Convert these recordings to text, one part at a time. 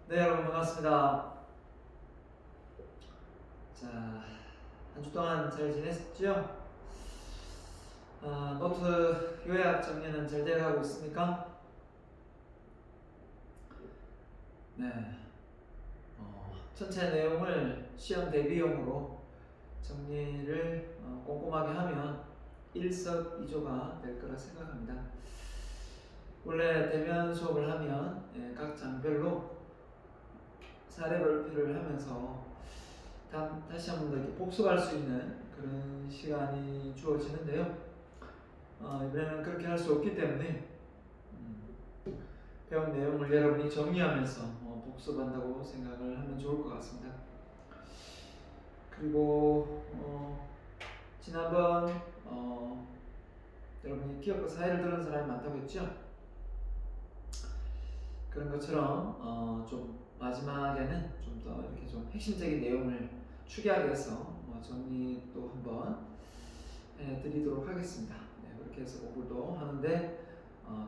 네, 여러분 반갑습니다. 자, 한 주 동안 잘 지냈죠? 노트 요약 정리는 잘 돼가고 있습니까? 네, 전체 내용을 시험 대비용으로 정리를 꼼꼼하게 하면 일석이조가 될 거라 생각합니다. 원래 대면 수업을 하면 각 장별로 사례 발표를 하면서 다시 한 번 더 이렇게 복습할 수 있는 그런 시간이 주어지는데요. 이번에는 그렇게 할 수 없기 때문에 배운 내용을 여러분이 정리하면서 복습한다고 생각을 하면 좋을 것 같습니다. 그리고 지난번 여러분이 기업과 사회를 들은 사람이 많다고 했죠? 그런 것처럼 좀 마지막에는 좀 더 이렇게 좀 핵심적인 내용을 축약해서 정리 또 한번 해드리도록 하겠습니다. 네, 그렇게 해서 공부도 하는데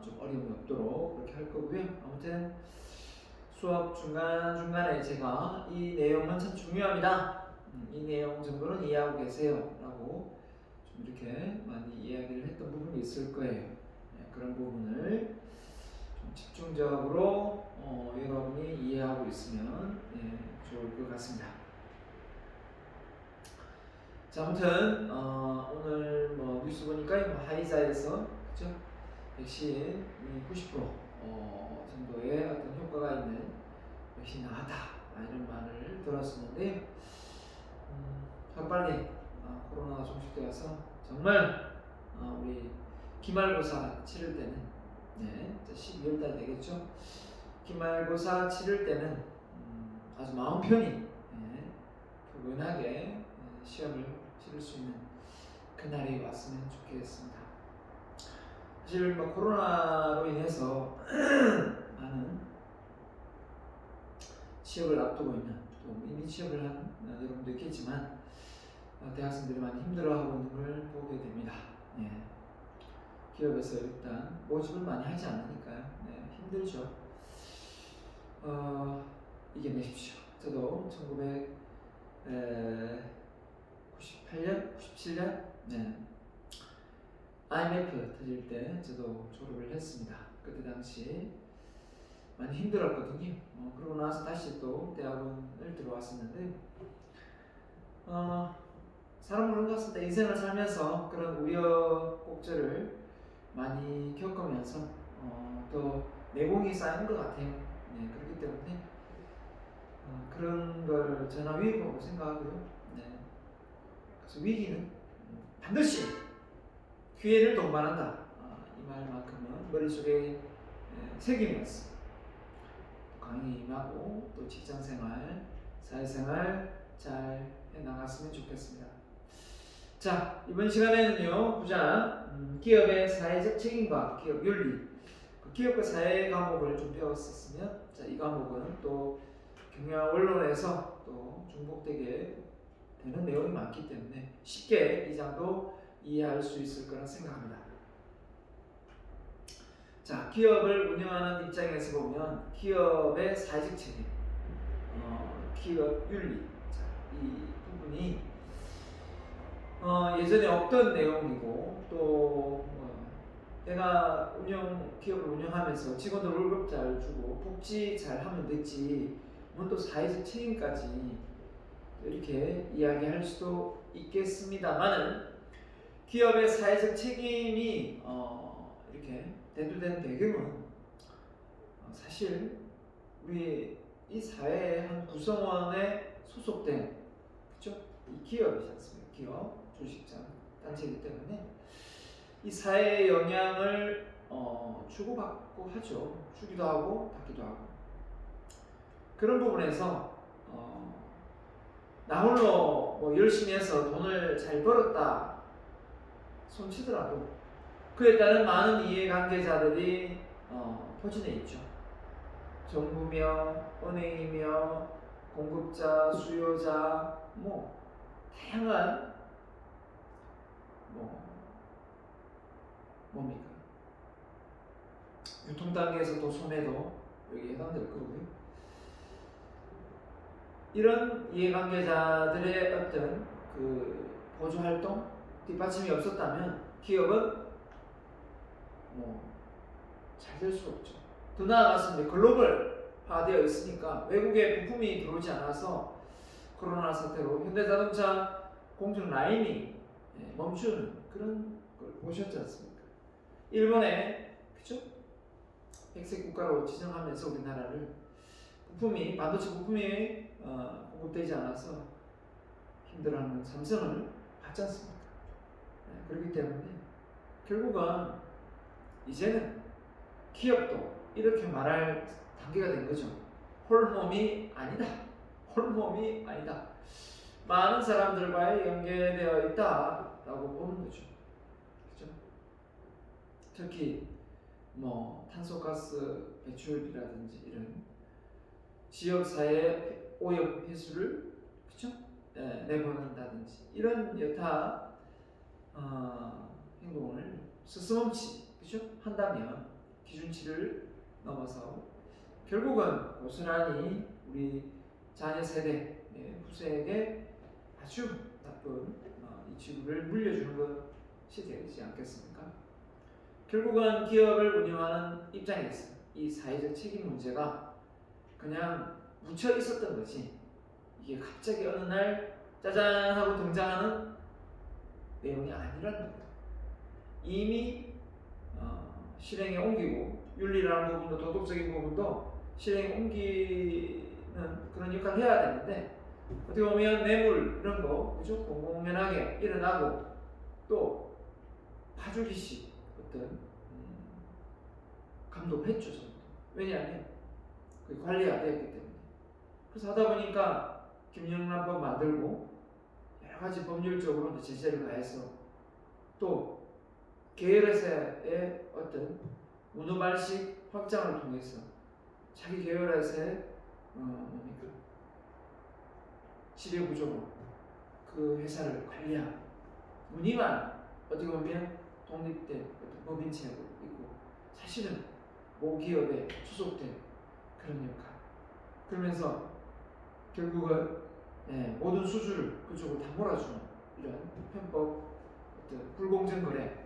좀 어려움이 없도록 그렇게 할 거고요. 아무튼 수업 중간중간에 제가 이 내용은 참 중요합니다. 이 내용 정도는 이해하고 계세요 라고 좀 이렇게 많이 이야기를 했던 부분이 있을 거예요. 네, 그런 부분을 좀 집중적으로 여러분이 이해하고 있으면 좋을 것 같습니다. 자, 아무튼 오늘 뉴스 보니까 화이자에서 그죠? 백신이 90% 정도의 어떤 효과가 있는 백신이 나왔다 이런 말을 들었었는데 하루빨리 코로나가 종식되어서 정말 우리 기말고사 치를 때는 12월달 되겠죠. 기말고사 치를 때는 아주 마음 편히 포근하게 시험을 치를 수 있는 그날이 왔으면 좋겠습니다. 사실 코로나로 인해서 많은 취업을 앞두고 있는 또 이미 취업을 한 여러분도 있겠지만 대학생들이 많이 힘들어하고 있는 걸 보게 됩니다. 기업에서 일단 모집을 많이 하지 않으니까요. 힘들죠. 이겨내십시오. 저도 1998년, 97년 IMF 터질 때 저도 졸업을 했습니다. 그때 당시 많이 힘들었거든요. 그러고 나서 다시 또 대학원을 들어왔었는데 사람은 그런 것 같습니다. 인생을 살면서 그런 우여곡절을 많이 겪으면서 더 내공이 쌓이는 것 같아요. 그렇기 때문에 그런 걸 저는 위기라고 생각하고요. 그래서 위기는 반드시 기회를 동반한다. 이 말만큼은 머릿속에 새기면서 강의 임하고 또 직장생활, 사회생활 잘 해나갔으면 좋겠습니다. 자, 이번 시간에는요, 9장 기업의 사회적 책임과 기업 윤리, 기업과 사회 과목을 좀 배웠었으면, 자, 이 과목은 또 경영 원론에서 또 중복되게 되는 내용이 많기 때문에 쉽게 이 장도 이해할 수 있을 거라 생각합니다. 자, 기업을 운영하는 입장에서 보면 기업의 사회적 책임, 기업 윤리, 자, 이 부분이 예전에 없던 내용이고 또 내가 기업을 운영하면서 직원들 월급 잘 주고 복지 잘 하면 됐지 또 사회적 책임까지 이렇게 이야기할 수도 있겠습니다만은 기업의 사회적 책임이 이렇게 대두된 배경은 사실 우리 이 사회의 한 구성원에 소속된 그렇죠? 이 기업이지 않습니까? 기업, 주식장, 단체이기 때문에 이 사회의 영향을 주고받고 하죠. 주기도 하고 받기도 하고 그런 부분에서 나 홀로 열심히 해서 돈을 잘 벌었다 손치더라도 그에 따른 많은 이해관계자들이 포진해 있죠. 정부며 은행이며 공급자, 수요자, 다양한 뭡니까? 유통 단계에서 또 소매도 여기 해당될 거고요. 이런 이해관계자들의 어떤 그 보조 활동, 뒷받침이 없었다면 기업은 뭐 잘 될 수 없죠. 더 나아가서 이제 글로벌화되어 있으니까 외국에 부품이 들어오지 않아서 코로나 사태로 현대자동차 공정 라인이 멈추는 그런 걸 보셨지 않습니까? 일본에 그죠? 백색 국가로 지정하면서 우리나라를 반도체 부품이 공급되지 않아서 힘들어하는 삼성을 받지 않습니까? 그렇기 때문에 결국은 이제는 기업도 이렇게 말할 단계가 된 거죠. 홀몸이 아니다. 홀몸이 아니다. 많은 사람들과의 연계되어 있다라고 보는 거죠. 그죠? 특히 뭐 탄소가스 배출이라든지 이런 지역사회 오염 해수를 그죠? 내보낸다든지 이런 여타 행동을 스스럼치 그죠? 한다면 기준치를 넘어서 결국은 고스란히 우리 자녀 세대 후세에게 아주 나쁜 이 지구를 물려주는 것이 되지 않겠습니까? 결국은 기업을 운영하는 입장에서 이 사회적 책임 문제가 그냥 묻혀 있었던 거지 이게 갑자기 어느 날 짜잔 하고 등장하는 내용이 아니라는 거예요. 이미 실행에 옮기고 윤리라는 부분도 도덕적인 부분도 실행에 옮기는 그런 역할을 해야 되는데 어떻게 보면 뇌물 이런 거 그죠? 공공연하게 일어나고 또 파주기식 어떤 감독을 했죠. 저는. 왜냐하면 그 관리가 되었기 때문에. 그래서 하다 보니까 김영란법 만들고 여러 가지 법률적으로 제재를 가해서 또 계열회사의 어떤 문어발식 확장을 통해서 자기 계열회사의 지배구조로 그 회사를 관리하고 무늬만 어떻게 보면 독립된 어떤 법인체고 있고 사실은 모기업에 소속된 그런 역할. 그러면서 결국은 모든 수주를 그쪽으로 다 몰아주는 이런 편법 어떤 불공정 거래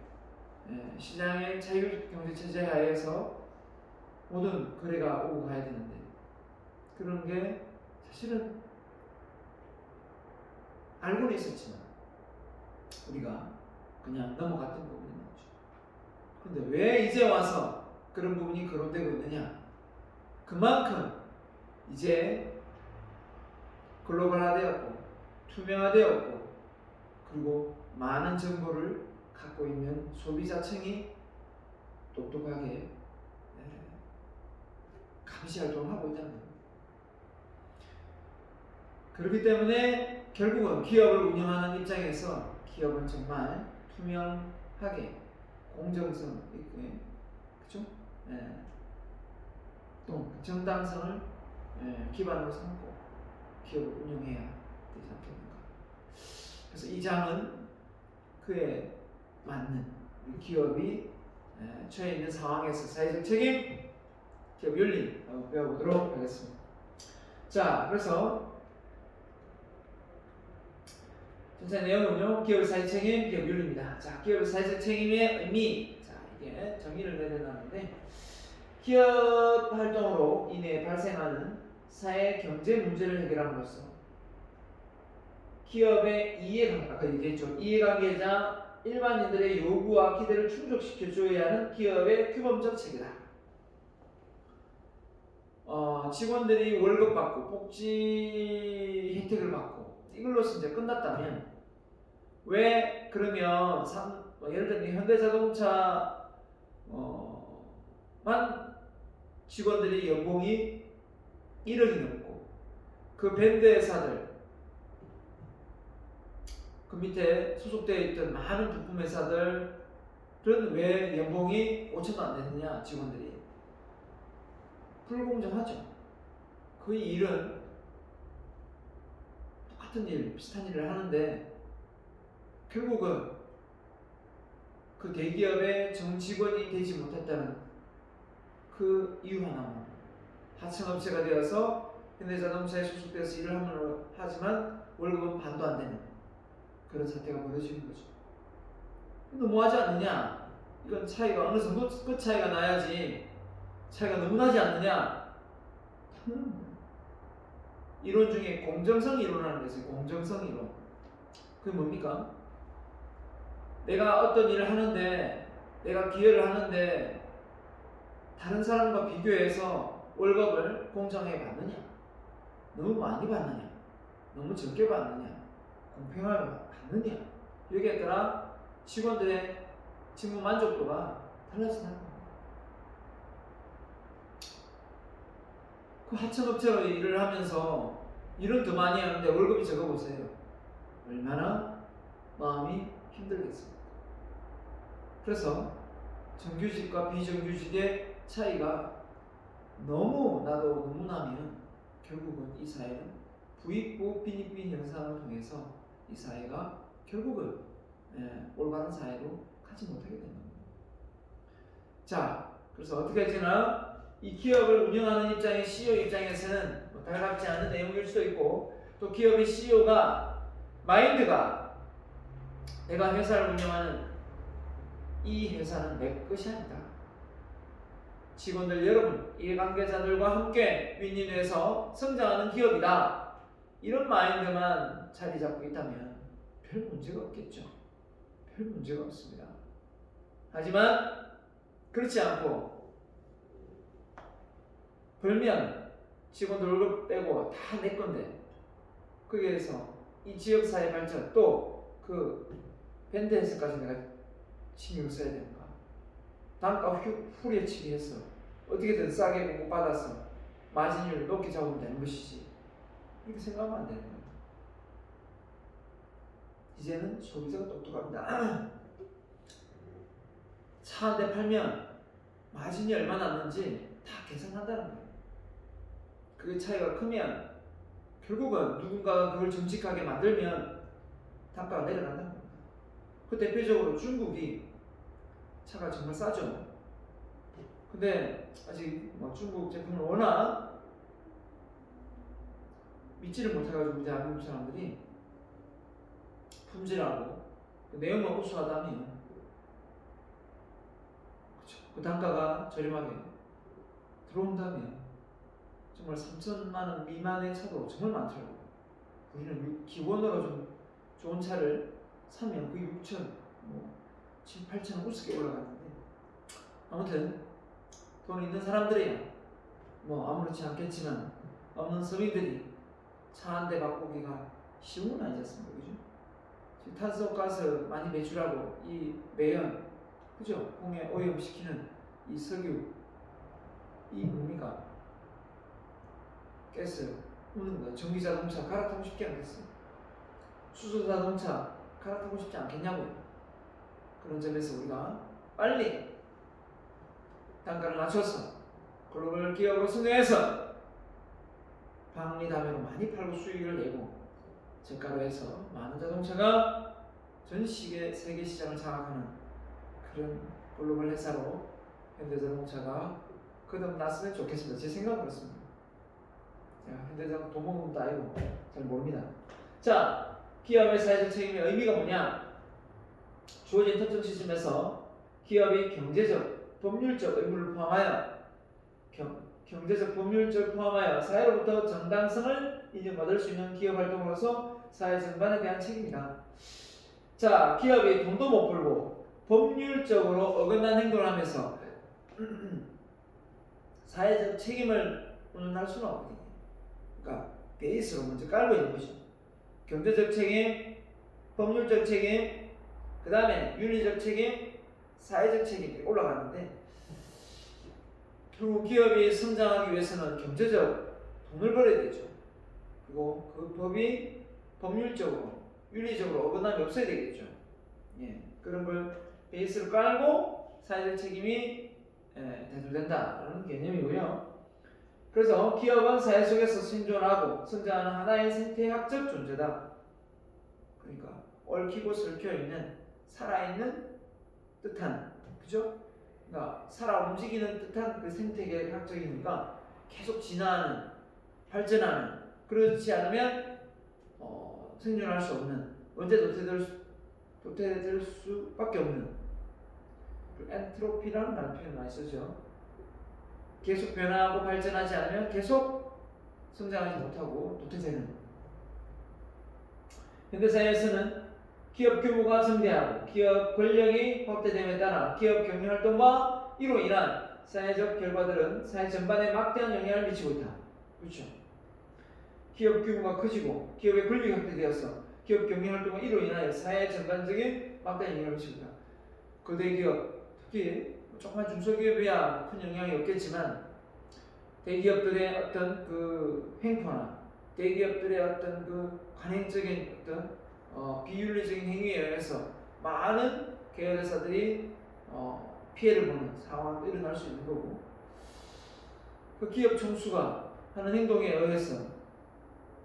시장의 자유경제체제 하에서 모든 거래가 오고 가야 되는데 그런 게 사실은 알고는 있었지만 우리가 그냥 넘어갔던 부분이 많죠. 그런데 왜 이제 와서 그런 부분이 거론되고 있느냐? 그만큼 이제 글로벌화되었고 투명화되었고 그리고 많은 정보를 갖고 있는 소비자층이 똑똑하게 감시 활동을 하고 있다는 겁니다. 그렇기 때문에 결국은 기업을 운영하는 입장에서 기업은 정말 투명하게 공정성 있게 그죠? 또 정당성을 기반으로 삼고 기업을 운영해야 되지 않겠는가. 그래서 이 장은 그에 맞는 우리 기업이 처해 있는 상황에서 사회적 책임, 기업 윤리 배워보도록 하겠습니다. 자, 그래서 전체 내용은요, 기업의 사회적 책임, 기업 윤리입니다. 자, 기업의 사회적 책임의 의미, 자 이게 정의를 내려놨는데 기업 활동으로 인해 발생하는 사회 경제 문제를 해결함으로써 기업의 아까 얘기했죠. 이해관계자 일반인들의 요구와 기대를 충족시켜줘야 하는 기업의 규범적 체계다. 직원들이 월급 받고 복지 혜택을 받고 이걸로서 이제 끝났다면 왜 그러면 예를 들면 현대자동차 만 직원들이 연봉이 1억이 넘고 그 밴드 회사들 그 밑에 소속되어 있던 많은 부품 회사들은 왜 연봉이 5천도 안 되느냐 직원들이 불공정하죠. 그 일은 똑같은 일, 비슷한 일을 하는데 결국은 그 대기업의 정직원이 되지 못했다는 그 이유 하나만 하청업체가 되어서 현대자동차에 소속되어서 일을 하지만 월급은 반도 안 되는 그런 사태가 벌어지는 거죠. 너무하지 않느냐? 이건 차이가 어느 정도 끝 차이가 나야지 차이가 너무 나지 않느냐? 이론 중에 공정성 이론이라는 게 있어요. 공정성 이론. 그게 뭡니까? 내가 어떤 일을 하는데, 내가 기여를 하는데 다른 사람과 비교해서 월급을 공정하게 받느냐? 너무 많이 받느냐? 너무 적게 받느냐? 공평하게 받느냐? 여기에 따라 직원들의 직무 만족도가 달라진다는 겁니다. 그 하청업체로 일을 하면서 일은 더 많이 하는데 월급이 적어보세요. 얼마나 마음이 힘들겠습니까? 그래서 정규직과 비정규직의 차이가 너무 나면 결국은 이 사회는 부익부 빈익빈 현상을 통해서 이 사회가 결국은 올바른 사회로 가지 못하게 되는 겁니다. 자, 그래서 어떻게 되나 이 기업을 운영하는 입장의 CEO 입장에서는 뭐 달갑지 않은 내용일 수도 있고, 또 기업의 CEO가 마인드가 내가 회사를 운영하는 이 회사는 내 것이 아니다. 직원들 여러분, 이해관계자들과 함께 윈윈해서 성장하는 기업이다. 이런 마인드만 자리 잡고 있다면 별 문제가 없겠죠. 별 문제가 없습니다. 하지만 그렇지 않고 벌면 직원들 월급 빼고 다 내 건데 거기에서 이 지역사회 발전 또 그 밴드에서까지 내가 신경 써야 되는가? 단가 후려치기 해서 어떻게든 싸게 공급받아서 마진율 높게 잡으면 되는 것이지, 이렇게 생각하면 안 되는 거예요. 이제는 소비자가 똑똑합니다. 차 한 대 팔면 마진이 얼마 남는지 다 계산한다는 거예요. 그게 차이가 크면 결국은 누군가가 그걸 정직하게 만들면 단가가 내려간다는 겁니다. 그 대표적으로 중국이 차가 정말 싸죠. 근데 아직 중국 제품을 워낙 믿지를 못해가지고 대한민국 사람들이 품질하고 그 내용만 우수하다면 그쵸, 그 단가가 저렴하게 들어온다면 정말 3천만 원 미만의 차도 정말 많더라고요. 우리는 기본으로 좀 좋은 차를 사면 거의 6천, 7, 8천 우습게 올라가는데, 아무튼 돈 있는 사람들이야 아무렇지 않겠지만 없는 서민들이 차 한 대 바꾸기가 쉬운 건 아니지 않습니까? 그죠? 탄소가스 많이 배출하고 이 매연, 그죠? 공해 오염시키는 이 석유, 이 뭡니까? 가스 우는 거. 전기자동차 갈아타고 싶지 않겠어요? 수소자동차 갈아타고 싶지 않겠냐고요? 그런 점에서 우리가 빨리 단가를 낮춰서 글로벌 기업으로 승리해서 방리담회로 많이 팔고 수익을 내고 저가로 해서 많은 자동차가 전 세계 시장을 장악하는 그런 글로벌 회사로 현대자동차가 거듭났으면 좋겠습니다. 제 생각은 그렇습니다. 현대자동차 돈 먹는 것도 아니고 잘 모릅니다. 자, 기업의 사회적 책임의 의미가 뭐냐? 주어진 특정 시점에서 기업이 경제적, 법률적 의무를 포함하여 경제적, 법률적 포함하여 사회로부터 정당성을 인정받을 수 있는 기업 활동으로서 사회 전반에 대한 책임이다. 자, 기업이 돈도 못 벌고 법률적으로 어긋난 행동을 하면서 사회적 책임을 운운할 수는 없거든요. 그러니까 베이스로 먼저 깔고 있는 거죠. 경제적 책임, 법률적 책임, 그 다음에 윤리적 책임, 사회적 책임이 올라가는데, 결국 기업이 성장하기 위해서는 경제적 돈을 벌어야 되죠. 그리고 그 법이 법률적으로, 윤리적으로 어긋남이 없어야 되겠죠. 그런 걸 베이스로 깔고 사회적 책임이 대두된다라는 개념이고요. 그래서 기업은 사회 속에서 생존하고 성장하는 하나의 생태학적 존재다. 그러니까 얽히고 설켜 있는, 살아있는 듯한, 그죠? 그러니까 살아 움직이는 듯한 그 생태계학적이니까 계속 진화하는, 발전하는, 그렇지 않으면 생존할 수 없는, 언제 도태될 수밖에 없는 엔트로피라는 표현 많이 쓰죠. 계속 변화하고 발전하지 않으면 계속 성장하지 못하고 도태되는. 현대사회에서는 기업 규모가 증대하고 기업 권력이 확대됨에 따라 기업 경영 활동과 이로 인한 사회적 결과들은 사회 전반에 막대한 영향을 미치고 있다. 그렇죠. 기업 규모가 커지고 기업의 권력이 확대되어서 기업 경영 활동과 이로 인하여 사회 전반적인 막대한 영향을 미치고 있다. 거대 기업, 특히 조그만 중소기업이야 큰 영향이 없겠지만 대기업들의 어떤 그 횡포나 대기업들의 어떤 그 관행적인 어떤 비윤리적인 행위에 의해서 많은 계열회사들이 피해를 보는 상황도 일어날 수 있는 거고, 그 기업 총수가 하는 행동에 의해서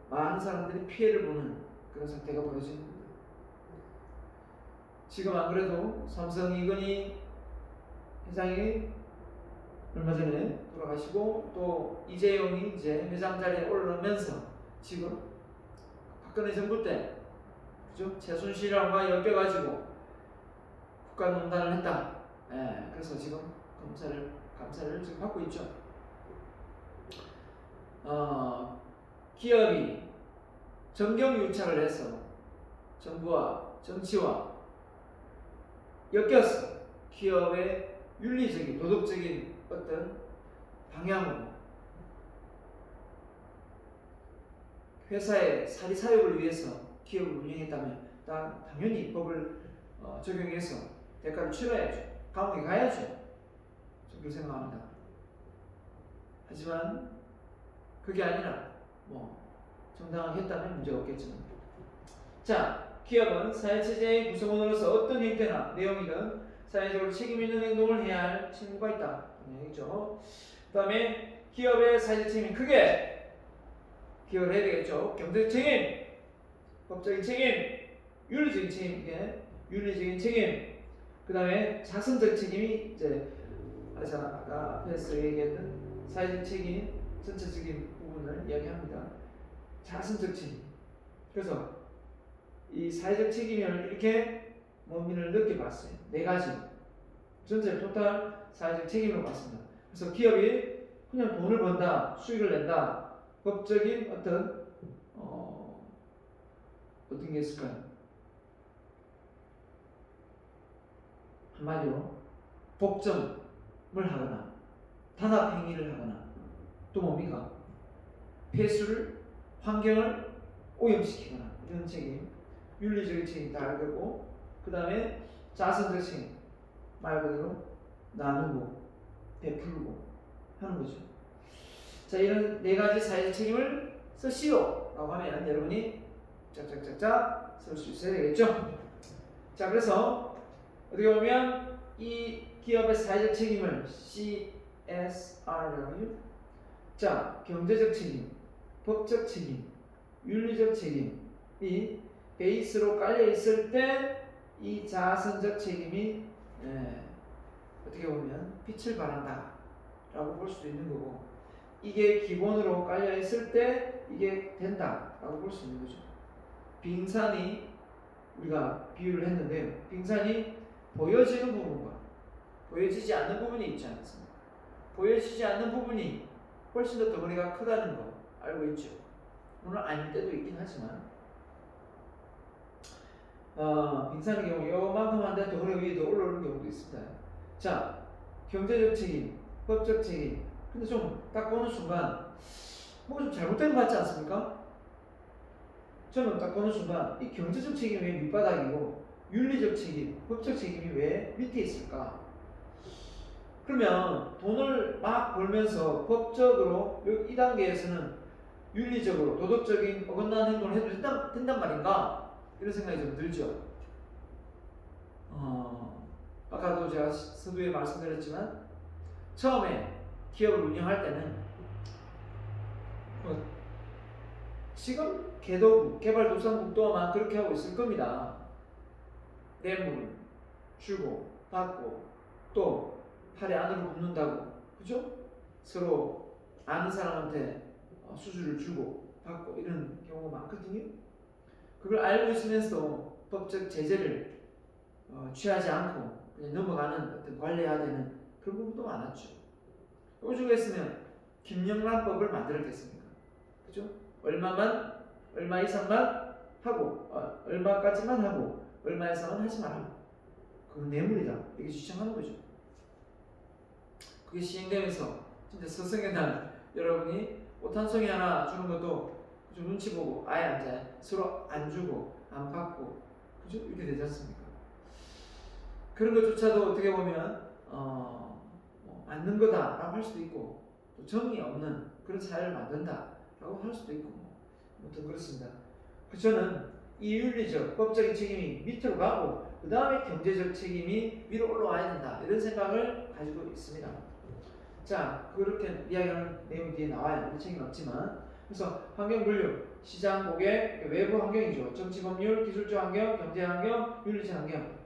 많은 사람들이 피해를 보는 그런 사태가 벌어지는 겁니다. 지금 안 그래도 삼성 이건희 회장이 얼마 전에 돌아가시고 또 이재용이 이제 회장 자리에 올라오면서 지금 박근혜 정부 때 그죠? 최순실과 엮여가지고 국가농단을 했다. 그래서 지금 감사를 지금 받고 있죠. 기업이 정경유착을 해서 정부와 정치와 엮여서 기업의 윤리적인 도덕적인 어떤 방향으로 회사의 사리사욕을 위해서 기업을 운영했다면 당연히 법을 적용해서 대가를 치러야죠. 감옥에 가야죠. 저는 그렇게 생각합니다. 하지만 그게 아니라 정당하게 했다면 문제가 없겠지만, 자, 기업은 사회체제의 구성원으로서 어떤 형태나 내용이든 사회적으로 책임 있는 행동을 해야 할 책무가 있다. 얘기죠. 그 다음에 기업의 사회적 책임이 크게 기여를 해야 되겠죠. 경제적 책임, 법적인 책임, 윤리적인 책임, 이게 윤리적인 책임. 그 다음에 자선적 책임이 이제 아까 앞에서 얘기했던 사회적 책임 전체적인 부분을 이야기합니다. 자선적 책임. 그래서 이 사회적 책임을 이렇게 범위를 넓게 봤어요. 네 가지. 전체 토탈 사회적 책임으로 봤습니다. 그래서 기업이 그냥 돈을 번다, 수익을 낸다, 법적인 어떤 어떤 게 있을까요? 한마디로 독점을 하거나 단합 행위를 하거나 또 뭡니까? 폐수를 환경을 오염시키거나 이런 책임, 윤리적인 책임 다 알고, 그 다음에 자선적 책임 말 그대로 나누고 베풀고 하는 거죠. 자, 이런 네 가지 사회적 책임을 쓰시오 라고 하면 여러분이 짝짝짝짝 쓸 수 있어야 되겠죠. 자, 그래서 어떻게 보면 이 기업의 사회적 책임을 CSR이라고 하죠. 자, 경제적 책임, 법적 책임, 윤리적 책임이 베이스로 깔려 있을 때 이 자선적 책임이 어떻게 보면 빛을 발한다 라고 볼 수도 있는 거고, 이게 기본으로 깔려 있을 때 이게 된다 라고 볼 수 있는 거죠. 빙산이 우리가 비유를 했는데요. 빙산이 보여지는 부분과 보여지지 않는 부분이 있지 않습니까? 보여지지 않는 부분이 훨씬 더 덩어리가 크다는 거 알고 있죠. 물론 아닐 때도 있긴 하지만 빙산의 경우 요만큼 한데 덩어리 위에 더 올라오는 경우도 있습니다. 자, 경제적 책임, 법적 책임. 근데 좀 딱 보는 순간 뭔가 좀 잘못된 것 같지 않습니까? 저는 딱 보는 순간 이 경제적 책임이 왜 밑바닥이고 윤리적 책임, 법적 책임이 왜 밑에 있을까? 그러면 돈을 막 벌면서 법적으로 이 단계에서는 윤리적으로 도덕적인 어긋나는 행동을 해도 된단 말인가? 이런 생각이 좀 들죠. 아까도 제가 서두에 말씀드렸지만 처음에 기업을 운영할 때는 지금 개발도상국도만 그렇게 하고 있을 겁니다. 뇌물 주고 받고 또 팔에 안으로 굽는다고, 그죠? 서로 아는 사람한테 수주를 주고 받고 이런 경우가 많거든요. 그걸 알고 있으면서도 법적 제재를 취하지 않고 그냥 넘어가는 어떤 관리해야 되는 그런 부분도 많았죠. 오죽했으면 김영란법을 만들었겠습니까? 그죠? 얼마 이상만 하고 얼마까지만 하고 얼마 이상은 하지 마라. 그건 뇌물이다. 이렇게 주장하는 거죠. 그게 시행되면서 진짜 서성에 난 여러분이 옷 한 송이 하나 주는 것도 좀 눈치 보고 아예 앉아요. 서로 안 주고 안 받고 그죠? 이렇게 되지 않습니까? 그런 것조차도 어떻게 보면 맞는 거다라고 할 수도 있고 또 정이 없는 그런 사회를 만든다라고 할 수도 있고 아무튼 그렇습니다. 저는 이 윤리적 법적인 책임이 밑으로 가고 그 다음에 경제적 책임이 위로 올라와야 된다 이런 생각을 가지고 있습니다. 자, 그렇게 이야기하는 내용이 뒤에 나와요. 우리 책임은 없지만. 그래서 환경 분류, 시장, 고객, 외부 환경이죠. 정치, 법률, 기술적 환경, 경제 환경, 윤리적 환경.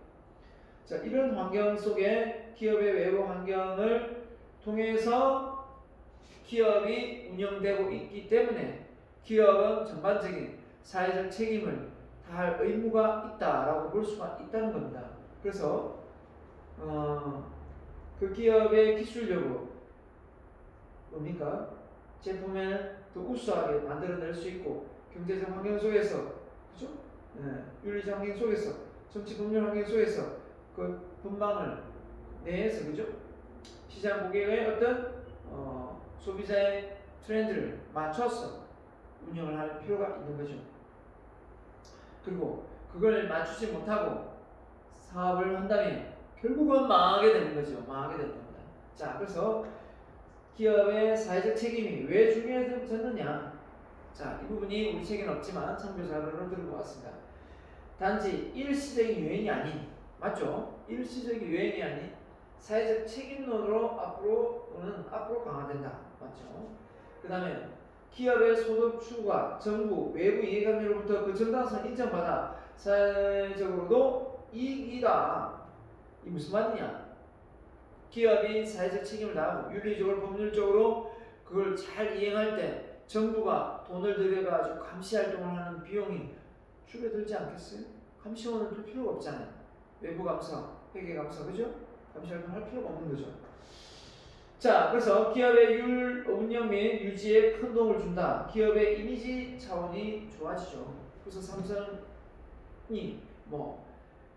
자, 이런 환경 속에 기업의 외부 환경을 통해서 기업이 운영되고 있기 때문에 기업은 전반적인 사회적 책임을 다할 의무가 있다라고 볼 수가 있다는 겁니다. 그래서 그 기업의 기술력으로 뭡니까? 제품을 더 우수하게 만들어낼 수 있고 경제적 환경 속에서 그죠? 윤리적 환경 속에서 정치 법률 환경 속에서 그 분방을 내에서 그죠? 시장 고객의 어떤 소비자의 트렌드를 맞춰서 운영을 할 필요가 있는 거죠. 그리고 그걸 맞추지 못하고 사업을 한다면 결국은 망하게 되는 거죠. 망하게 되는 겁니다. 자, 그래서 기업의 사회적 책임이 왜 중요해졌느냐? 자, 이 부분이 우리 책에는 없지만 참고 자료를 들고 왔습니다. 단지 일시적인 유행이 아닌, 맞죠? 일시적인 유행이 아닌 사회적 책임론으로 앞으로 강화된다, 맞죠? 그 다음에 기업의 소득 추구가 정부, 외부 이해관계로부터 그 정당성을 인정받아 사회적으로도 이익이다. 이 무슨 말이냐? 기업이 사회적 책임을 다하고 윤리적으로 법률적으로 그걸 잘 이행할 때 정부가 돈을 들여가지고 감시 활동을 하는 비용이 줄어들지 않겠어요? 감시원을 둘 필요가 없잖아요. 외부 감사, 회계 감사, 그죠? 감시 활동을 할 필요가 없는 거죠. 자, 그래서 기업의 운영 및 유지에 큰 도움을 준다. 기업의 이미지 차원이 좋아지죠. 그래서 삼성이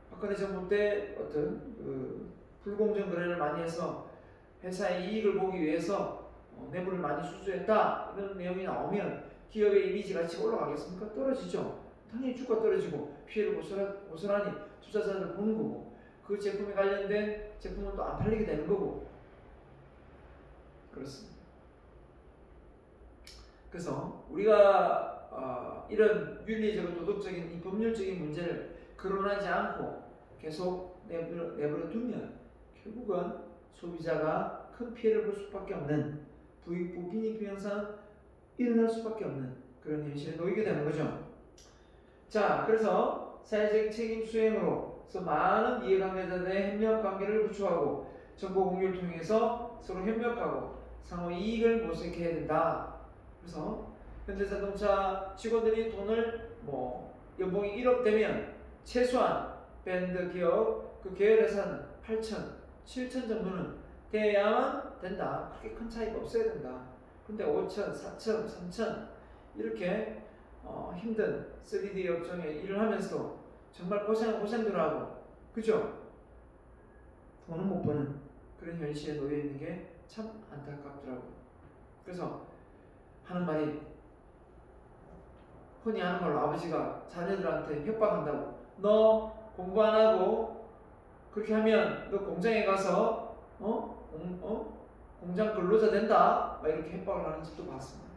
박근혜 정부 때 어떤 불공정 거래를 많이 해서 회사의 이익을 보기 위해서 뇌물을 많이 수수했다 이런 내용이 나오면 기업의 이미지 가치가 올라가겠습니까? 떨어지죠. 당연히 주가 떨어지고 피해를 고스란히 투자자들 보는 거고 그 제품에 관련된 제품은 또 안 팔리게 되는 거고 그렇습니다. 그래서 우리가 이런 윤리적인 도덕적인 이 법률적인 문제를 거론하지 않고 계속 내버려 두면 결국은 소비자가 큰 피해를 볼 수밖에 없는 부익부 빈익부 현상 일어날 수밖에 없는 그런 현실에 놓이게 되는 거죠. 자, 그래서 사회적 책임 수행으로서 많은 이해관계자들의 협력관계를 구축하고 정보 공유를 통해서 서로 협력하고 상호 이익을 모색해야 된다. 그래서 현대자동차 직원들이 돈을 연봉이 1억 되면 최소한 밴드 기업 그 계열 회사는 8천, 7천 정도는 돼야만 된다. 그렇게 큰 차이가 없어야 된다. 근데 5천, 4천, 3천 이렇게 힘든 3D 업종에 일을 하면서 정말 고생들 하고 그죠? 돈은 못 버는 그런 현실에 놓여 있는 게 참 안타깝더라고요. 그래서 하는 말이 흔히 하는 말로 아버지가 자녀들한테 협박한다고 너 공부 안 하고 그렇게 하면 너 공장에 가서 공장 근로자 된다 막 이렇게 협박을 하는 집도 봤습니다.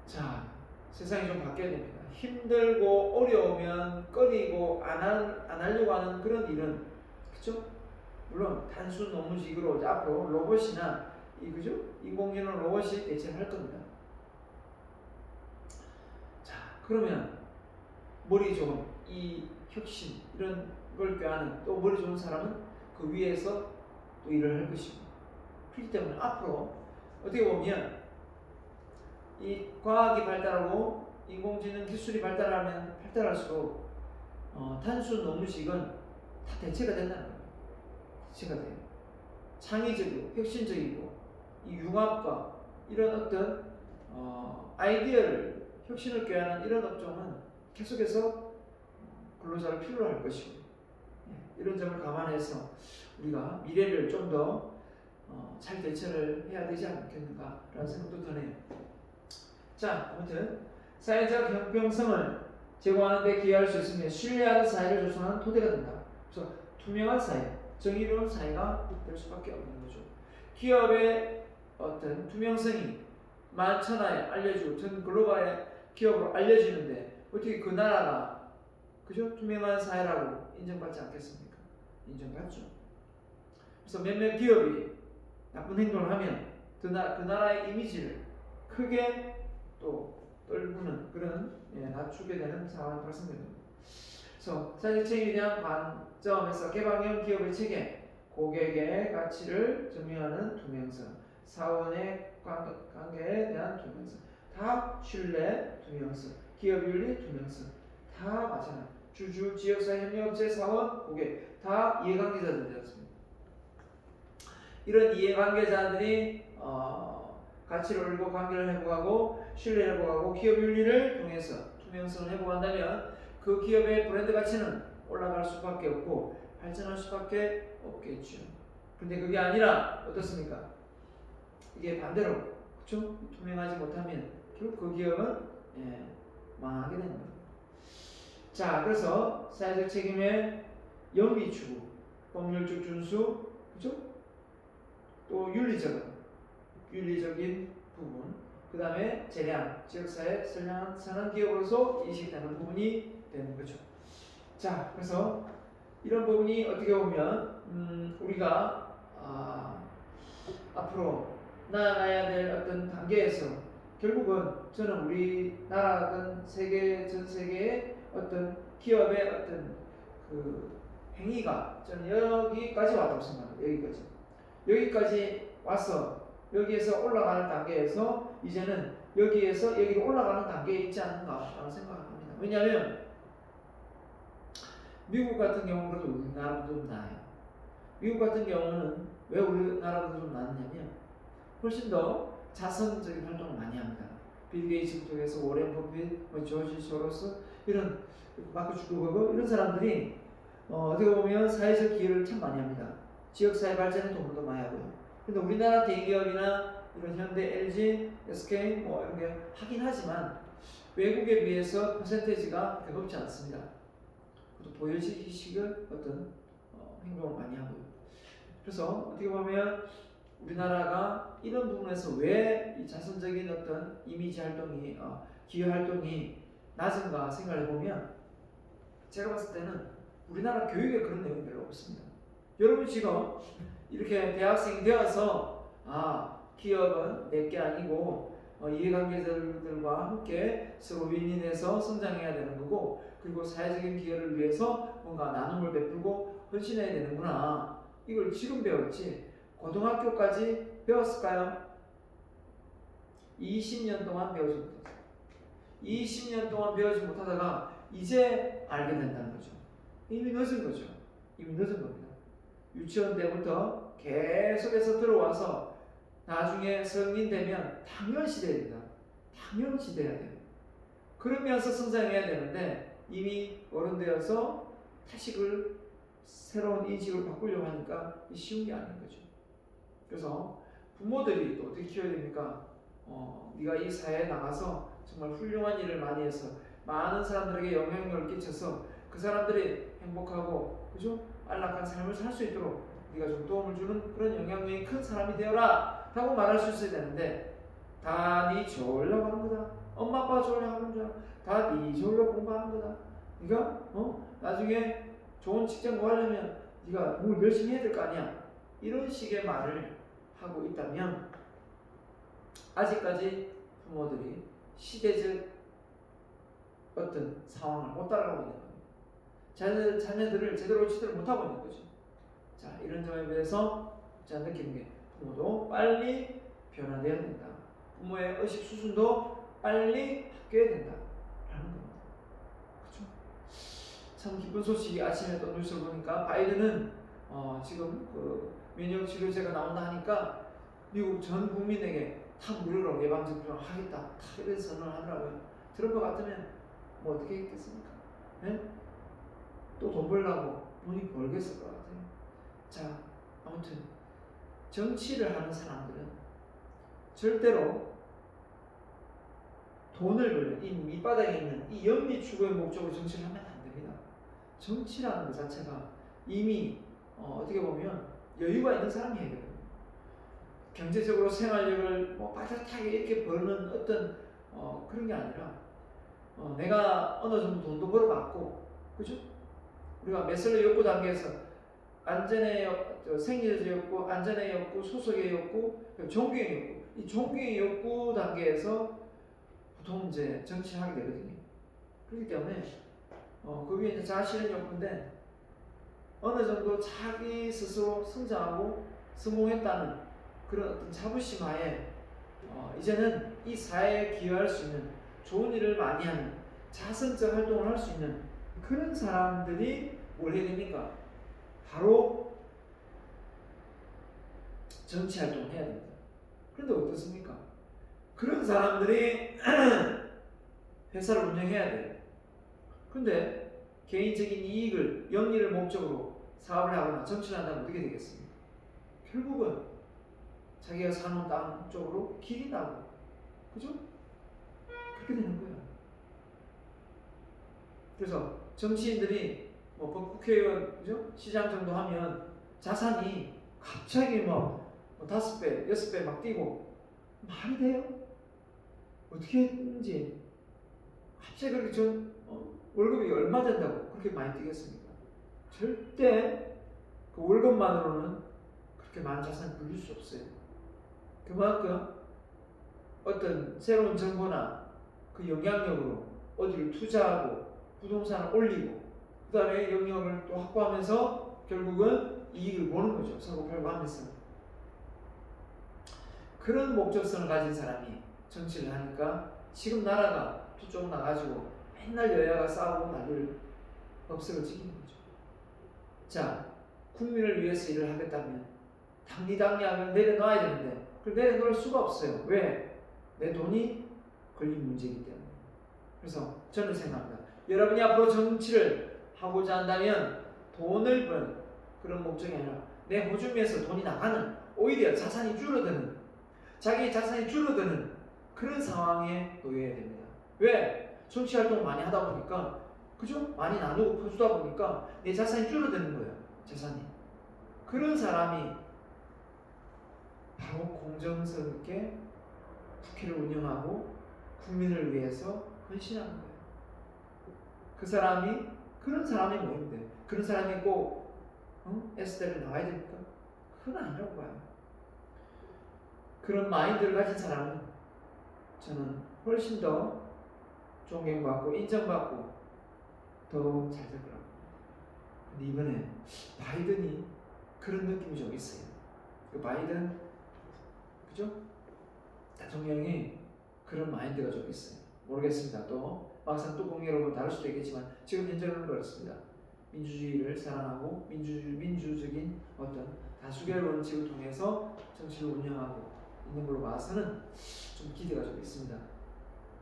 자, 세상이 좀 바뀌어야 됩니다. 힘들고 어려우면 꺼리고 안 하려고 하는 그런 일은 그쵸? 물론 단순 노무직으로 앞으로 로봇이나 그죠? 인공지능 로봇이 대체를 할 겁니다. 자, 그러면 머리 좋은 이 혁신 이런 걸 꾀하는 또 머리 좋은 사람은 그 위에서 또 일을 할 것이고 그렇기 때문에 앞으로 어떻게 보면 이 과학이 발달하고 인공지능 기술이 발달할수록 단순 노무식은 다 대체가 된다는 거예요. 대체가 돼요. 창의적이고 혁신적이고 이 융합과 이런 어떤 아이디어를 혁신을 꾀하는 이런 업종은 계속해서 근로자를 필요로 할 것이고 이런 점을 감안해서 우리가 미래를 좀 더 잘 대처를 해야 되지 않겠는가라는 생각도 드네요. 자, 아무튼 사회적 형평성을 제공하는 데 기여할 수 있으며 신뢰하는 사회를 조성하는 토대가 된다. 그래서 투명한 사회, 정의로운 사회가 될 수밖에 없는 거죠. 기업의 어떤 투명성이 만천하에 알려지고 전 글로벌의 기업으로 알려지는데 어떻게 그 나라가 그죠? 투명한 사회라고 인정받지 않겠습니까? 인정받죠. 그래서 몇몇 기업이 나쁜 행동을 하면 그 나라의 이미지를 크게 또 떨구는 그런 낮추게 되는 상황이 발생됩니다. 그래서 사회적 책임에 대한 관점에서 개방형 기업의 체계, 고객의 가치를 증명하는 투명성, 사원의 관계에 대한 투명성, 다 신뢰 투명성, 기업 윤리 투명성, 다 마찬가지. 주주, 지역사회, 협력업체, 사원, 고객 다 이해관계자들이었습니다. 이런 이해관계자들이 가치를 올리고 관계를 회복하고 신뢰를 회복하고 기업 윤리를 통해서 투명성을 회복한다면 그 기업의 브랜드 가치는 올라갈 수밖에 없고 발전할 수밖에 없겠죠. 근데 그게 아니라 어떻습니까? 이게 반대로 그렇죠? 투명하지 못하면 결국 그 기업은 망하게 되는 거예요. 자, 그래서 사회적 책임의 영리 추구, 법률적 준수, 그죠? 또 윤리적인 부분, 그 다음에 재량, 지역사회 선한 기업으로서 인식되는 부분이 되는 거죠. 자, 그래서 이런 부분이 어떻게 보면 우리가 앞으로 나아가야 될 어떤 단계에서 결국은 저는 우리나라든 전 세계의 어떤 기업의 어떤 그 행위가 저는 여기까지 왔다고 생각합니다. 여기까지 와서 여기에서 올라가는 단계에서 이제는 여기에서 여기로 올라가는 단계에 있지 않는가라고 생각합니다. 왜냐하면 미국 같은 경우는 그래도 우리나라보다 좀 나아요. 미국 같은 경우는 왜 우리나라보다 좀 나았냐면 훨씬 더 자선적인 활동을 많이 합니다. 빌 게이츠부터 해서 워렌 버핏, 조지 소로스 이런 마크 주커버그 이런 사람들이 어떻게 보면 사회적 기여를 참 많이 합니다. 지역사회 발전에 도움도 많이 하고요. 근데 우리나라 대기업이나 이런 현대, LG, SK 뭐 이런 게 하긴 하지만 외국에 비해서 퍼센테이지가 그렇게 높지 않습니다. 또 보여지기식의 어떤 행동을 많이 하고요. 그래서 어떻게 보면 우리나라가 이런 부분에서 왜 이 자선적인 어떤 이미지 활동이 기여 활동이 낮은가 생각을 해보면 제가 봤을 때는 우리나라 교육에 그런 내용이 별로 없습니다. 여러분 지금 이렇게 대학생이 되어서 기업은 내게 아니고 이해관계자들과 함께 서로 윈윈해서 성장해야 되는 거고 그리고 사회적인 기여를 위해서 뭔가 나눔을 베풀고 헌신해야 되는구나. 이걸 지금 배웠지 고등학교까지 배웠을까요? 20년 동안 배우지 못했어요. 20년 동안 배우지 못하다가 이제 알게 된다는 거죠. 이미 늦은 거죠. 이미 늦은 겁니다. 유치원 때부터 계속해서 들어와서 나중에 성인 되면 당연시 돼야 된다. 당연시 돼야 돼요. 그러면서 성장해야 되는데 이미 어른 되어서 타식을 새로운 인식을 바꾸려고 하니까 쉬운 게 아닌 거죠. 그래서 부모들이 또 어떻게 키워야 됩니까? 네가 이 사회에 나가서 정말 훌륭한 일을 많이 해서 많은 사람들에게 영향력을 끼쳐서 그 사람들이 행복하고 그죠? 안락한 삶을 살 수 있도록 네가 좀 도움을 주는 그런 영향력이 큰 사람이 되어라 라고 말할 수 있어야 되는데 다 네 좋으려고 하는 거다. 엄마 아빠가 좋으려고 하는 거다. 다 네 좋으려고 공부하는 거다. 네가 나중에 좋은 직장 구하려면 네가 뭘 열심히 해야 될 거 아니야. 이런 식의 말을 하고 있다면 아직까지 부모들이 시대적 어떤 상황을 못 따라가고 있는 겁니다. 자녀들을 제대로 지도를 못하고 있는 거죠. 자, 이런 점에 대해서 제가 느끼는 게 부모도 빨리 변화되어야 된다. 부모의 의식 수준도 빨리 바뀌어야 된다라는 겁니다. 그렇죠? 참 기쁜 소식이 아침에 또 뉴스를 보니까 바이든은 지금 그 면역 치료제가 나온다 하니까 미국 전 국민에게 다 무료로 예방접종을 하겠다, 다 이런 선언을 하더라고요. 트럼프 같으면 뭐 어떻게 했겠습니까? 네? 또 돈 벌려고 돈이 벌겠을 것 같아요. 자, 아무튼 정치를 하는 사람들은 절대로 돈을 벌는 이 밑바닥에 있는 이 영리 추구의 목적으로 정치를 하면 안 됩니다. 정치라는 것 자체가 이미 어떻게 보면 여유가 있는 사람이 해야 되거든요. 경제적으로 생활력을 뭐 빠듯하게 이렇게 버는 어떤 그런 게 아니라 내가 어느 정도 돈도 벌어봤고, 그죠? 우리가 메슬로 욕구 단계에서 안전의 생리적 욕구, 안전의 욕구, 소속의 욕구, 종교의 욕구, 이 종교의 욕구 단계에서 보통 이제 정치를 하게 되거든요. 그렇기 때문에 그 위에 이제 자아실현 욕구인데 어느 정도 자기 스스로 성장하고 성공했다는 그런 어떤 자부심 하에 이제는 이 사회에 기여할 수 있는 좋은 일을 많이 하는 자선적 활동을 할 수 있는 그런 사람들이 뭘 해야 됩니까? 바로 정치 활동을 해야 됩니다. 그런데 어떻습니까? 그런 사람들이 회사를 운영해야 돼요. 그런데 개인적인 이익을, 영리를 목적으로 사업을 하거나 정치를 한다면 어떻게 되겠습니까? 결국은 자기가 사는 땅 쪽으로 길이 나고, 그죠? 그렇게 되는 거예요. 그래서 정치인들이 뭐 국회의원, 그죠? 시장 정도 하면 자산이 갑자기 뭐 5배, 6배 막 뛰고 말이 돼요? 어떻게 했는지 갑자기 그렇게 월급이 얼마 된다고 그렇게 많이 뛰겠습니까? 절대 그 월급만으로는 그렇게 많은 자산을 불릴 수 없어요. 그만큼 어떤 새로운 정보나 그 영향력으로 어디를 투자하고 부동산을 올리고 그 다음에 영역을 또 확보하면서 결국은 이익을 보는 거죠. 서로 결과하면서. 그런 목적성을 가진 사람이 정치를 하니까 지금 나라가 저쪽 나가지고 맨날 여야가 싸우고 난리를 없어지는 거죠. 자, 국민을 위해서 일을 하겠다면 당리당략을 내려놔야 되는데 그걸 내려놓을 수가 없어요. 왜? 내 돈이 걸린 문제이기 때문에. 그래서 저는 생각합니다. 여러분이 앞으로 정치를 하고자 한다면 돈을 버는 그런 목적이 아니라 내 보증에서 돈이 나가는, 오히려 자산이 줄어드는, 자기 자산이 줄어드는 그런 상황에 놓여야 됩니다. 왜? 정치활동 많이 하다 보니까, 그죠? 많이 나누고 퍼주다 보니까 내 자산이 줄어드는 거예요. 자산이. 그런 사람이 바로 공정성 있게 국회를 운영하고 국민을 위해서 헌신하는 거예요. 그 사람이, 그런 사람이 뭐인데? 그런 사람이 꼭 S대를 나와야 됩니까? 그건 아니라고 봐요. 그런 마인드를 가진 사람은 저는 훨씬 더 존경받고 인정받고 더 잘 될 거라고. 근데 이번에 바이든이 그런 느낌이 좀 있어요. 그 바이든, 그죠? 대통령이 그런 마인드가 좀 있어요. 모르겠습니다. 또 막상 또 공개로 다를 수도 있겠지만 지금 현재는 그렇습니다. 민주주의를 사랑하고 민주적인 어떤 다수결 원칙을 통해서 정치를 운영하고 있는 걸로 봐서는 좀 기대가 좀 있습니다.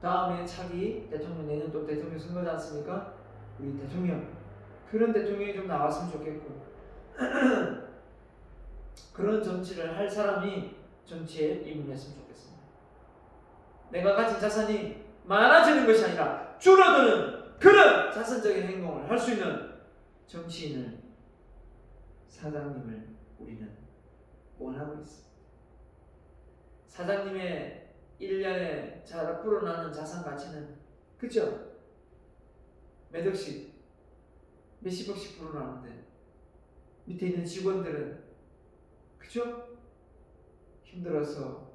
다음에 차기 대통령, 내년 또 대통령 선거지 않습니까? 우리 대통령, 그런 대통령이 좀 나왔으면 좋겠고 그런 정치를 할 사람이 정치에 입문했으면 좋겠습니다. 내가 가진 자산이 많아지는 것이 아니라 줄어드는 그런 자산적인 행동을 할 수 있는 정치인을, 사장님을 우리는 원하고 있습니다. 사장님의 1년에 불어나는 자산 가치는, 그죠? 몇 억씩, 몇십억씩 불어나는데 밑에 있는 직원들은, 그죠? 힘들어서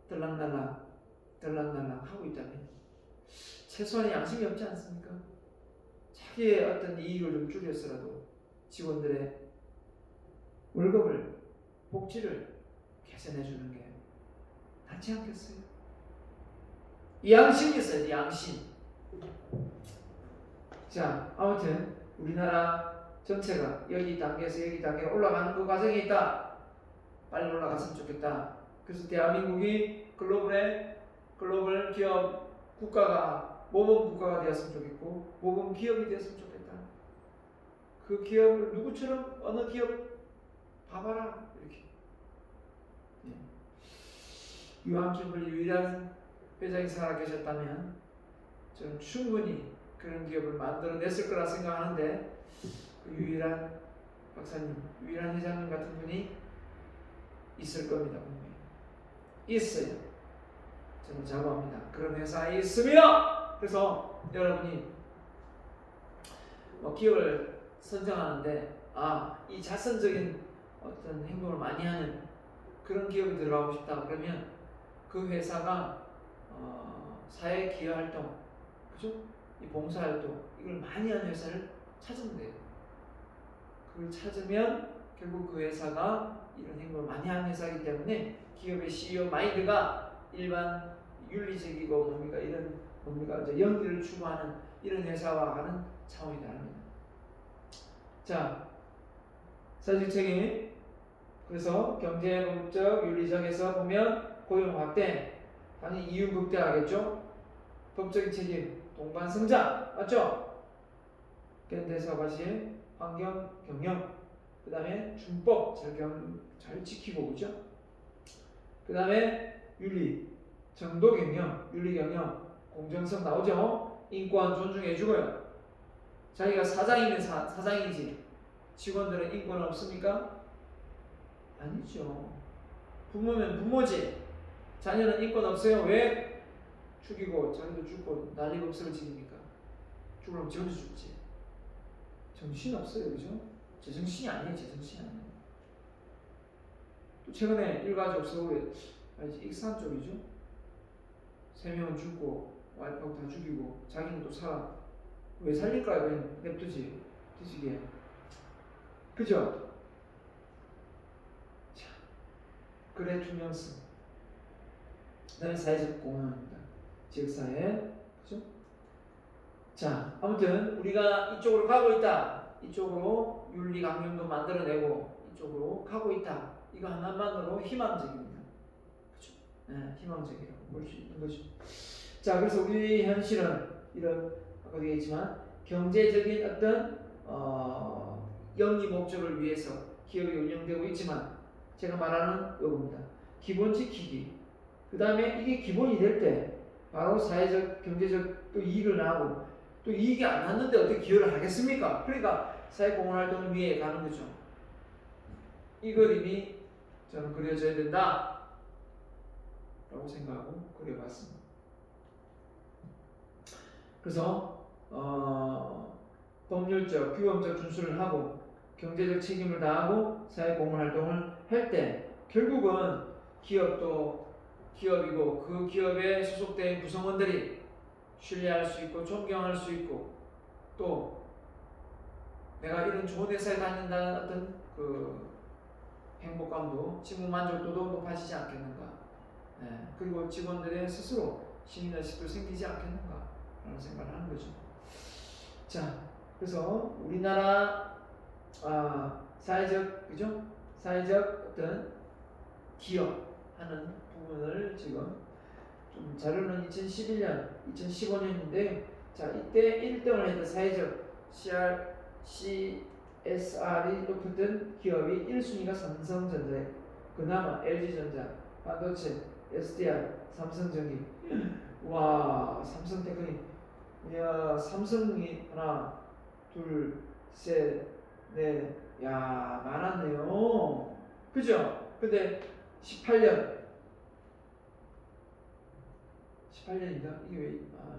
들락날락 하고 있다면 최소한의 양심이 없지 않습니까? 자기의 어떤 이익을 좀 줄여서라도 직원들의 월급을, 복지를 개선해 주는 게 많지 않겠어요? 양심이 있어요. 양심. 자, 아무튼 우리나라 전체가 여기 단계에서 여기 단계로 올라가는 그 과정에 있다. 빨리 올라갔으면 좋겠다. 그래서 대한민국이 글로벌 기업 국가가 모범 국가가 되었으면 좋겠고 모범 기업이 되었으면 좋겠다. 그 기업을 누구처럼 어느 기업 봐봐라 이렇게. 유한킴블리 유일한 회장이 살아계셨다면 저는 충분히 그런 기업을 만들어냈을 거라 생각하는데 그 유일한 박사님, 유일한 회장님 같은 분이 있을 겁니다. 분명히 있어요. 저는 자부합니다. 그런 회사에 있으며 그래서 여러분이 기업을 선정하는데 이 자선적인 어떤 행동을 많이 하는 그런 기업에 들어가고 싶다 그러면 그 회사가 사회 기여 활동, 그죠? 이 봉사 활동 이걸 많이 하는 회사를 찾으면 돼요. 그걸 찾으면 결국 그 회사가 이런 행동을 많이 하는 회사이기 때문에 기업의 CEO 마인드가 일반 윤리적이고 뭡니까 이제 연기를 추구하는 이런 회사와는 차원이 다릅니다. 자, 사회적 책임. 그래서 경제, 법적, 윤리적에서 보면 고용 확대, 당연히 이윤 극대화하겠죠. 법적인 책임, 동반 성장, 맞죠? 현대사 과시, 환경, 경영, 그 다음에 준법 잘 지키고, 그죠? 그 다음에 윤리, 정도 경영, 윤리 경영, 공정성 나오죠? 인권 존중해주고요. 자기가 사장이면 사장이지. 직원들은 인권 없습니까? 아니죠. 부모면 부모지. 자녀는 인권 없어요. 왜? 죽이고 자기도 죽고 난리가 없어집니까? 죽으면 지 혼자 죽지. 정신 없어요. 그죠? 제정신이 아니에요. 제정신이 아니에요. 또 최근에 일가족 서울에 익산 쪽이죠. 3명은 죽고 와이프하고 다 죽이고 자기는 또 살아. 왜 살릴까요? 그냥 냅두지. 뒤지게. 그죠? 자, 그래 투명성. 그다음에 사회적 공헌입니다. 지역사회. 그죠? 자, 아무튼 우리가 이쪽으로 가고 있다. 이쪽으로 윤리 강령도 만들어내고 이쪽으로 가고 있다. 이거 하나만으로 희망적입니다. 그죠? 네, 희망적이라고 볼 수 있는 거죠. 자, 그래서 우리 현실은 이런 아까 얘기했지만 경제적인 어떤 영리 목적을 위해서 기업이 운영되고 있지만 제가 말하는 요겁니다. 기본 지키기. 그 다음에 이게 기본이 될 때 바로 사회적, 경제적 또 이익을 나고 또 이익이 안 났는데 어떻게 기여를 하겠습니까? 그러니까 사회공헌활동을 위해 가는 거죠. 이 그림이 저는 그려져야 된다 라고 생각하고 그려봤습니다. 그래서 법률적, 규범적 준수를 하고 경제적 책임을 다하고 사회공헌활동을 할 때 결국은 기업도 기업이고 그 기업에 소속된 구성원들이 신뢰할 수 있고 존경할 수 있고 또 내가 이런 좋은 회사에 다닌다는 어떤 그 행복감도 직무 만족도도 높아지지 않겠는가. 그리고 직원들의 스스로 신뢰의식도 생기지 않겠는가 라는 생각을 하는 거죠. 자, 그래서 우리나라 사회적 그죠? 사회적 어떤 기여하는 부분을 지금 좀 자료는 2011년, 2015년인데 자 이때 1등을 했던 사회적 CSR이 높였던 기업이 1순위가 삼성전자에 그나마 LG전자, 반도체, SDI, 삼성전기. 와 삼성테크닉. 이야 삼성이 하나, 둘, 셋, 넷. 야 많았네요. 그죠? 근데 18년인가? 이게 왜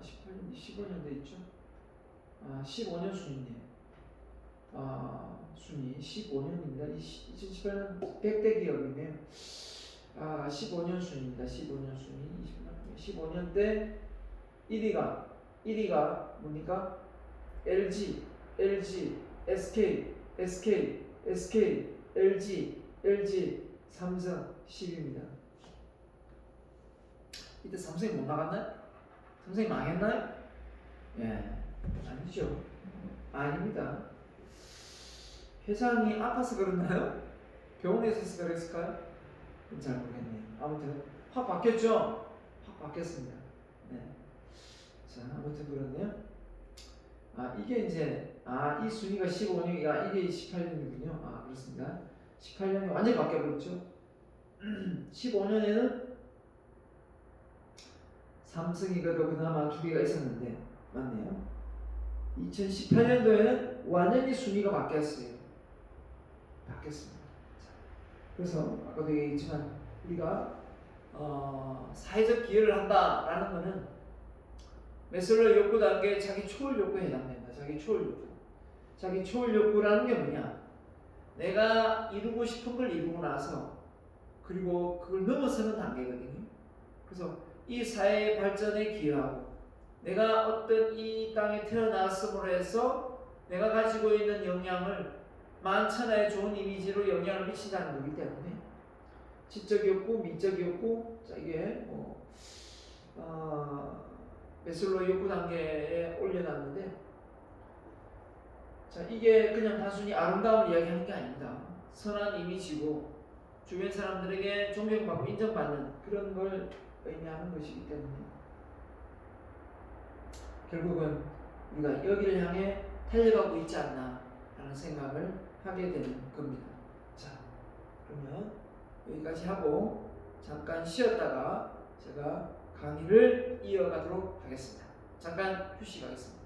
18년, 15년 돼 있죠? 15년 순위네. 순위 15년입니다. 2018년 100대 기업이네요. 15년 순위입니다. 15년 순위. 15년 때 1위가 뭡니까? LG, SK, LG, 삼성, 10입니다. 이때 삼성이 못 나갔나요? 삼성이 망했나요? 예, 아니죠. 아닙니다. 회장이 아파서 그랬나요? 병원에 있어서 그랬을까요? 잘 모르겠네요. 아무튼 확 바뀌었죠? 확 바뀌었습니다. 네. 자, 아무튼 그렇네요. 이게 이제 이 순위가 15년이가 이게 18년이군요. 그렇습니다. 18년이 완전히 바뀌어버렸죠. 15년에는 삼성이 그나마 두 개가 있었는데 맞네요. 2018년도에는 완전히 순위가 바뀌었어요. 바뀌었습니다. 그래서 아까도 얘기했지만 우리가 사회적 기여를 한다라는 것은 메슬러 욕구 단계 자기 초월 욕구에 해당된다. 자기 초월 욕구. 자기 초월 욕구라는 게 뭐냐? 내가 이루고 싶은 걸 이루고 나서 그리고 그걸 넘어서는 단계거든요. 그래서 이 사회의 발전에 기여하고 내가 어떤 이 땅에 태어났음으로 해서 내가 가지고 있는 역량을 만천하의 좋은 이미지로 영향을 미친다는 거기 때문에 지적 욕구, 미적 욕구, 자 이게 메슬로우 욕구 단계에 올려놨는데, 자 이게 그냥 단순히 아름다움을 이야기하는 게 아닙니다. 선한 이미지고 주변 사람들에게 존경받고 인정받는 그런 걸 의미하는 것이기 때문에 결국은 우리가 여기를 향해 달려가고 있지 않나 라는 생각을 하게 되는 겁니다. 자, 그러면 여기까지 하고 잠깐 쉬었다가 제가 강의를 이어가도록 하겠습니다. 잠깐 휴식하겠습니다.